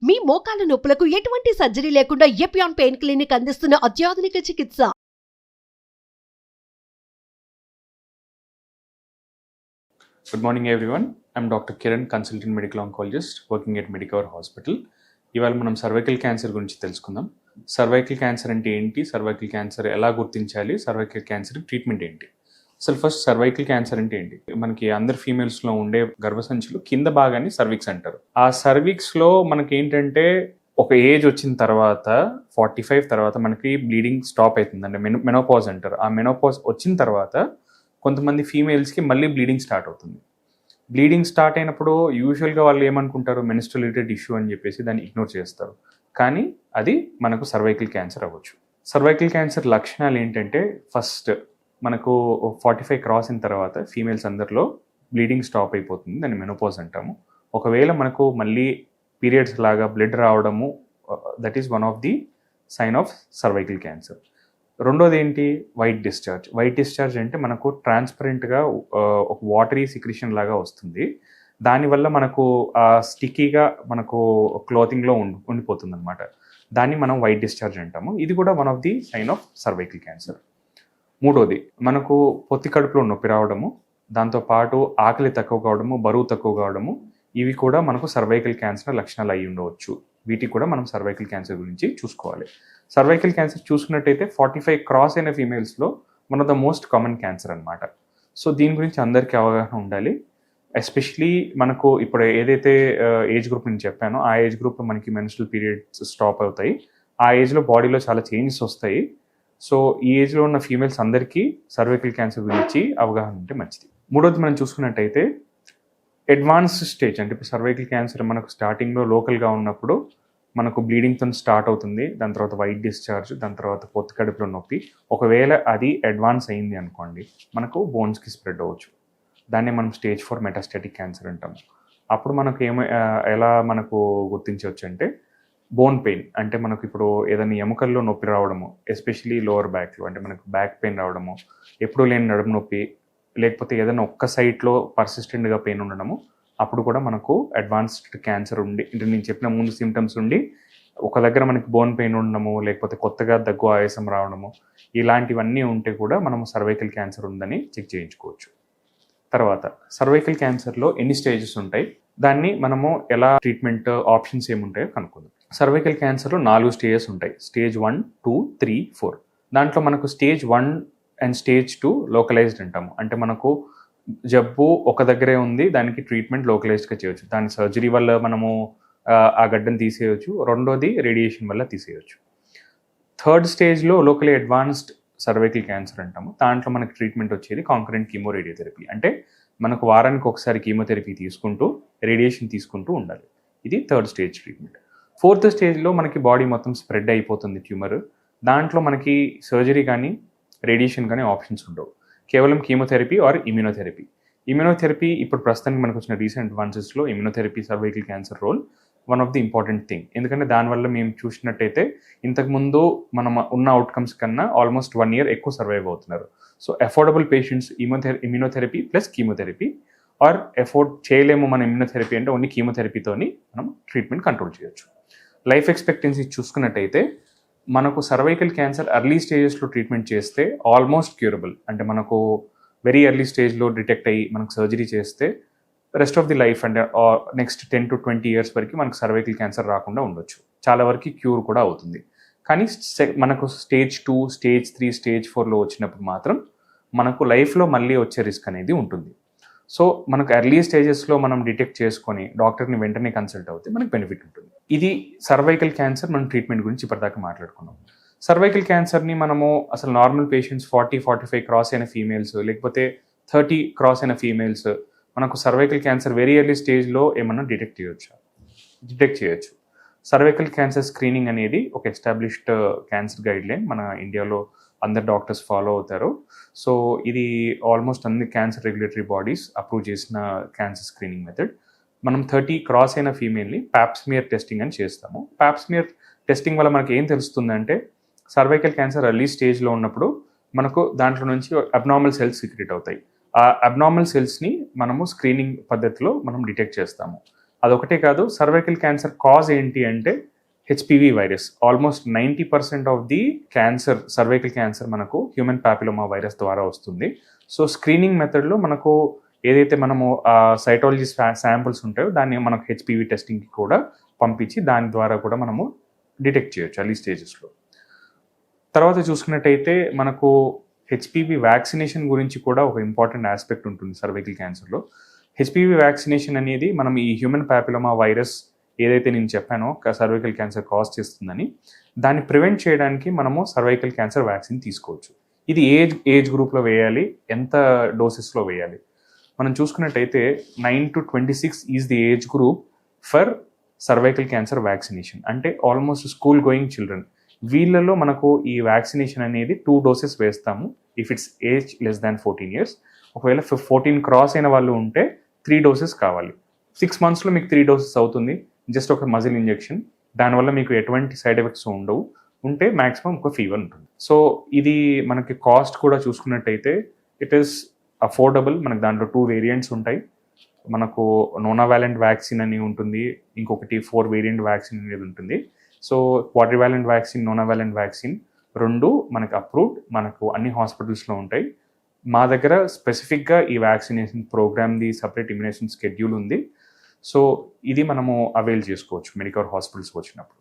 మీ మోకాల నొప్పులకు ఎటువంటి సర్జరీ లేకుండా ఎపియాన్ పెయిన్ క్లినిక్ అందిస్తున్న అత్యాధునిక చికిత్స. Good morning everyone. I'm Dr. Kiran, consultant medical oncologist working at Medicover Hospital. ఇవాళ మనం సర్వైకల్ క్యాన్సర్ గురించి తెలుసుకుందాం. సర్వైకల్ క్యాన్సర్ అంటే ఏంటి, సర్వైకల్ క్యాన్సర్ ఎలా గుర్తించాలి, సర్వైకల్ క్యాన్సర్ ట్రీట్మెంట్ ఏంటి? అసలు ఫస్ట్ సర్వైకల్ క్యాన్సర్ అంటే ఏంటి? మనకి అందరు ఫీమేల్స్లో ఉండే గర్భసంచులు కింద భాగాన్ని సర్విక్స్ అంటారు. ఆ సర్విక్స్లో మనకి ఏంటంటే ఒక ఏజ్ వచ్చిన తర్వాత 45 తర్వాత మనకి బ్లీడింగ్ స్టాప్ అవుతుంది, అంటే మెనోపాజ్ అంటారు. ఆ మెనోపాజ్ వచ్చిన తర్వాత కొంతమంది ఫీమేల్స్కి మళ్ళీ బ్లీడింగ్ స్టార్ట్ అవుతుంది. బ్లీడింగ్ స్టార్ట్ అయినప్పుడు యూజువల్గా వాళ్ళు ఏమనుకుంటారు, మెనిస్ట్రల్ రిలేటెడ్ ఇష్యూ అని చెప్పేసి దాన్ని ఇగ్నోర్ చేస్తారు. కానీ అది మనకు సర్వైకల్ క్యాన్సర్ అవ్వచ్చు. సర్వైకల్ క్యాన్సర్ లక్షణాలు ఏంటంటే, ఫస్ట్ మనకు 45 క్రాస్ అయిన తర్వాత ఫీమేల్స్ అందరిలో బ్లీడింగ్ స్టాప్ అయిపోతుంది, దాన్ని మెనోపాజ్ అంటాము. ఒకవేళ మనకు మళ్ళీ పీరియడ్స్ లాగా బ్లడ్ రావడము, that is one of the sign of cervical cancer. రెండోది ఏంటి, వైట్ డిశ్చార్జ్. వైట్ డిశ్చార్జ్ అంటే మనకు ట్రాన్స్పరెంట్గా ఒక వాటరీ సిక్రిషన్ లాగా వస్తుంది. దానివల్ల మనకు స్టిక్కీగా మనకు క్లోతింగ్లో ఉండిపోతుంది అనమాట. దాన్ని మనం వైట్ డిశ్చార్జ్ అంటాము. ఇది కూడా one of the sign of cervical cancer. మూడోది మనకు పొత్తి కడుపులో నొప్పి రావడము, దాంతోపాటు ఆకలి తక్కువ కావడము, బరువు తక్కువ కావడము, ఇవి కూడా మనకు సర్వైకల్ క్యాన్సర్ లక్షణాలు అయి ఉండవచ్చు. వీటికి కూడా మనం సర్వైకల్ క్యాన్సర్ గురించి చూసుకోవాలి. సర్వైకల్ క్యాన్సర్ చూసుకున్నట్టయితే 45 క్రాస్ అయిన ఫీమేల్స్లో one of the most common cancer అనమాట. సో దీని గురించి అందరికీ అవగాహన ఉండాలి. ఎస్పెషలీ మనకు ఇప్పుడు ఏదైతే ఏజ్ గ్రూప్ నేను చెప్పానో, ఆ ఏజ్ గ్రూప్లో మనకి మెన్స్ట్రల్ పీరియడ్స్ స్టాప్ అవుతాయి. ఆ ఏజ్లో బాడీలో చాలా చేంజెస్ వస్తాయి. సో ఈ ఏజ్లో ఉన్న ఫీమేల్స్ అందరికీ సర్వైకల్ క్యాన్సర్ గురించి అవగాహన ఉంటే మంచిది. మూడోది మనం చూసుకున్నట్టయితే అడ్వాన్స్డ్ స్టేజ్, అంటే ఇప్పుడు సర్వైకల్ క్యాన్సర్ మనకు స్టార్టింగ్లో లోకల్గా ఉన్నప్పుడు మనకు బ్లీడింగ్తో స్టార్ట్ అవుతుంది, దాని తర్వాత వైట్ డిశ్చార్జ్, దాని తర్వాత పొత్తి కడుపులో నొప్పి. ఒకవేళ అది అడ్వాన్స్ అయింది అనుకోండి, మనకు బోన్స్కి స్ప్రెడ్ అవ్వచ్చు. దాన్ని మనం స్టేజ్ 4 మెటాస్టాటిక్ క్యాన్సర్ అంటాము. అప్పుడు మనకు ఎలా మనకు గుర్తించవచ్చు అంటే, బోన్ పెయిన్, అంటే మనకు ఇప్పుడు ఏదైనా ఎముకల్లో నొప్పి రావడము, ఎస్పెషలీ లోవర్ బ్యాక్లో, అంటే మనకు బ్యాక్ పెయిన్ రావడము, ఎప్పుడూ లేని నడుము నొప్పి, లేకపోతే ఏదైనా ఒక్క సైట్లో పర్సిస్టెంట్గా పెయిన్ ఉండడము, అప్పుడు కూడా మనకు అడ్వాన్స్డ్ క్యాన్సర్ ఉండి, అంటే నేను చెప్పిన ముందు సిమ్టమ్స్ ఉండి ఒక దగ్గర మనకి బోన్ పెయిన్ ఉండడము, లేకపోతే కొత్తగా దగ్గు ఆయాసం రావడము, ఇలాంటివన్నీ ఉంటే కూడా మనము సర్వైకల్ క్యాన్సర్ ఉందని చెక్ చేయించుకోవచ్చు. తర్వాత సర్వైకల్ క్యాన్సర్లో ఎన్ని స్టేజెస్ ఉంటాయి, దాన్ని మనము ఎలా ట్రీట్మెంట్ ఆప్షన్స్ ఏముంటాయో కనుక్కుందాం. సర్వైకల్ క్యాన్సర్లో 4 స్టేజెస్ ఉంటాయి, స్టేజ్ 1, 2, 3, 4. దాంట్లో మనకు స్టేజ్ 1 అండ్ స్టేజ్ 2 లోకలైజ్డ్ అంటాము. అంటే మనకు జబ్బు ఒక దగ్గరే ఉంది, దానికి ట్రీట్మెంట్ లోకలైజ్డ్గా చేయవచ్చు. దాని సర్జరీ వల్ల మనము ఆ గడ్డను తీసేయచ్చు. రెండోది రేడియేషన్ వల్ల తీసేయచ్చు. థర్డ్ స్టేజ్లో లోకలీ అడ్వాన్స్డ్ సర్వైకల్ క్యాన్సర్ అంటాము. దాంట్లో మనకి ట్రీట్మెంట్ వచ్చేది కాంకరెంట్ కీమో రేడియోథెరపీ. అంటే మనకు వారానికి ఒకసారి కీమోథెరపీ తీసుకుంటూ రేడియేషన్ తీసుకుంటూ ఉండాలి. ఇది థర్డ్ స్టేజ్ ట్రీట్మెంట్. ఫోర్త్ స్టేజ్లో మనకి బాడీ మొత్తం స్ప్రెడ్ అయిపోతుంది ట్యూమర్. దాంట్లో మనకి సర్జరీ కానీ రేడియేషన్ కానీ ఆప్షన్స్ ఉండవు, కేవలం కీమోథెరపీ ఆర్ ఇమ్యూనోథెరపీ. ఇమ్యూనోథెరపీ ఇప్పుడు ప్రస్తుతానికి మనకు వచ్చిన రీసెంట్ అడ్వాన్సెస్లో immunotherapy cervical cancer role one of the important thing. ఎందుకంటే దానివల్ల మేము చూసినట్టయితే ఇంతకుముందు మనం ఉన్న అవుట్కమ్స్ కన్నా ఆల్మోస్ట్ 1 year ఎక్కువ సర్వైవ్ అవుతున్నారు. So affordable patients immunotherapy plus chemotherapy, or afford చేయలేము మన ఇమ్యూనోథెరపీ అంటే ఓన్లీ కీమోథెరపీతోని మనం ట్రీట్మెంట్ కంట్రోల్ చేయొచ్చు. లైఫ్ ఎక్స్పెక్టెన్సీ చూసుకున్నట్టయితే మనకు సర్వైకల్ క్యాన్సర్ ఎర్లీ స్టేజెస్లో ట్రీట్మెంట్ చేస్తే ఆల్మోస్ట్ క్యూరబుల్. అంటే మనకు వెరీ ఎర్లీ స్టేజ్లో డిటెక్ట్ అయ్యి మనకు సర్జరీ చేస్తే రెస్ట్ ఆఫ్ ది లైఫ్, అంటే నెక్స్ట్ 10 to 20 years వరకు మనకు సర్వైకల్ క్యాన్సర్ రాకుండా ఉండొచ్చు. చాలా వరకు క్యూర్ కూడా అవుతుంది. కానీ మనకు స్టేజ్ 2, స్టేజ్ 3, స్టేజ్ 4లో వచ్చినప్పుడు మాత్రం మనకు లైఫ్లో మళ్ళీ వచ్చే రిస్క్ అనేది ఉంటుంది. సో మనకు ఎర్లీ స్టేజెస్లో మనం డిటెక్ట్ చేసుకొని డాక్టర్ని వెంటనే కన్సల్ట్ అవుతే మనకు బెనిఫిట్ ఉంటుంది. ఇది సర్వైకల్ క్యాన్సర్ మనం ట్రీట్మెంట్ గురించి ఇప్పటిదాకా మాట్లాడుకున్నాం. సర్వైకల్ క్యాన్సర్ని మనము అసలు నార్మల్ పేషెంట్స్ 40-45 క్రాస్ అయిన ఫీమేల్స్, లేకపోతే 30 క్రాస్ అయిన ఫీమేల్స్ మనకు సర్వైకల్ క్యాన్సర్ వెరీ ఎర్లీ స్టేజ్లో ఏమన్నా డిటెక్ట్ చేయొచ్చు. సర్వైకల్ క్యాన్సర్ స్క్రీనింగ్ అనేది ఒక ఎస్టాబ్లిష్డ్ క్యాన్సర్ గైడ్లైన్, మన ఇండియాలో అందరు డాక్టర్స్ ఫాలో అవుతారు. సో ఇది ఆల్మోస్ట్ అన్ని క్యాన్సర్ రెగ్యులేటరీ బాడీస్ అప్రూవ్ చేసిన క్యాన్సర్ స్క్రీనింగ్ మెథడ్. మనం 30 క్రాస్ అయిన ఫీమేల్ని ప్యాప్స్మియర్ టెస్టింగ్ అని చేస్తాము. ప్యాప్స్మియర్ టెస్టింగ్ వల్ల మనకి ఏం తెలుస్తుందంటే, సర్వైకల్ క్యాన్సర్ ఎర్లీ స్టేజ్లో ఉన్నప్పుడు మనకు దాంట్లో నుంచి అబ్నార్మల్ సెల్స్ సీక్రెట్ అవుతాయి. ఆ అబ్నార్మల్ సెల్స్ని మనము స్క్రీనింగ్ పద్ధతిలో మనం డిటెక్ట్ చేస్తాము. అదొకటే కాదు, సర్వైకల్ క్యాన్సర్ కాజ్ ఏంటి అంటే HPV virus. Almost 90% of the cancer, cervical cancer మనకు హ్యూమన్ పాపిలోమా వైరస్ ద్వారా వస్తుంది. సో స్క్రీనింగ్ మెథడ్లో మనకు ఏదైతే మనము సైటాలజీ శాంపుల్స్ ఉంటాయో దాన్ని మనకు హెచ్పివి టెస్టింగ్కి కూడా పంపించి దాని ద్వారా కూడా మనము డిటెక్ట్ చేయొచ్చు అర్లీ స్టేజెస్లో. తర్వాత చూసుకున్నట్టయితే మనకు హెచ్పివి వ్యాక్సినేషన్ గురించి కూడా ఒక ఇంపార్టెంట్ ఆస్పెక్ట్ ఉంటుంది సర్వైకల్ క్యాన్సర్లో. హెచ్పివి వ్యాక్సినేషన్ అనేది మనం ఈ హ్యూమన్ పాపిలోమా వైరస్ ఏదైతే నేను చెప్పానో సర్వైకల్ క్యాన్సర్ కాజ్ చేస్తుందని, దాన్ని ప్రివెంట్ చేయడానికి మనము సర్వైకల్ క్యాన్సర్ వ్యాక్సిన్ తీసుకోవచ్చు. ఇది ఏజ్ గ్రూప్లో వేయాలి, ఎంత డోసెస్లో వేయాలి మనం చూసుకున్నట్టయితే 9 to 26 is the age group for cervical cancer vaccination. అంటే ఆల్మోస్ట్ స్కూల్ గోయింగ్ చిల్డ్రన్. వీళ్ళలో మనకు ఈ వ్యాక్సినేషన్ అనేది 2 doses వేస్తాము if it's age less than 14 years. ఒకవేళ 14 క్రాస్ అయిన వాళ్ళు ఉంటే 3 doses కావాలి. 6 monthsలో మీకు 3 doses అవుతుంది. జస్ట్ ఒక మజిల్ ఇంజెక్షన్, దానివల్ల మీకు ఎటువంటి సైడ్ ఎఫెక్ట్స్ ఉండవు. ఉంటే మ్యాక్సిమం ఒక ఫీవర్ ఉంటుంది. సో ఇది మనకి కాస్ట్ కూడా చూసుకున్నట్టయితే ఇట్ ఈస్ అఫోర్డబుల్. మనకు దాంట్లో 2 వేరియంట్స్ ఉంటాయి. మనకు నోనావాలెంట్ వ్యాక్సిన్ అని ఉంటుంది, ఇంకొకటి 4 వేరియంట్ వ్యాక్సిన్ అనేది ఉంటుంది. సో క్వాడ్రివాలెంట్ వ్యాక్సిన్, నోనావాలెంట్ వ్యాక్సిన్ రెండు మనకు అప్రూవ్డ్, మనకు అన్ని హాస్పిటల్స్లో ఉంటాయి. మా దగ్గర స్పెసిఫిక్గా ఈ వ్యాక్సినేషన్ ప్రోగ్రామ్ది సపరేట్ ఇమ్యునేషన్ షెడ్యూల్ ఉంది. సో ఇది మనము అవైల్ చేసుకోవచ్చు మెడికవర్ హాస్పిటల్స్కి వచ్చినప్పుడు.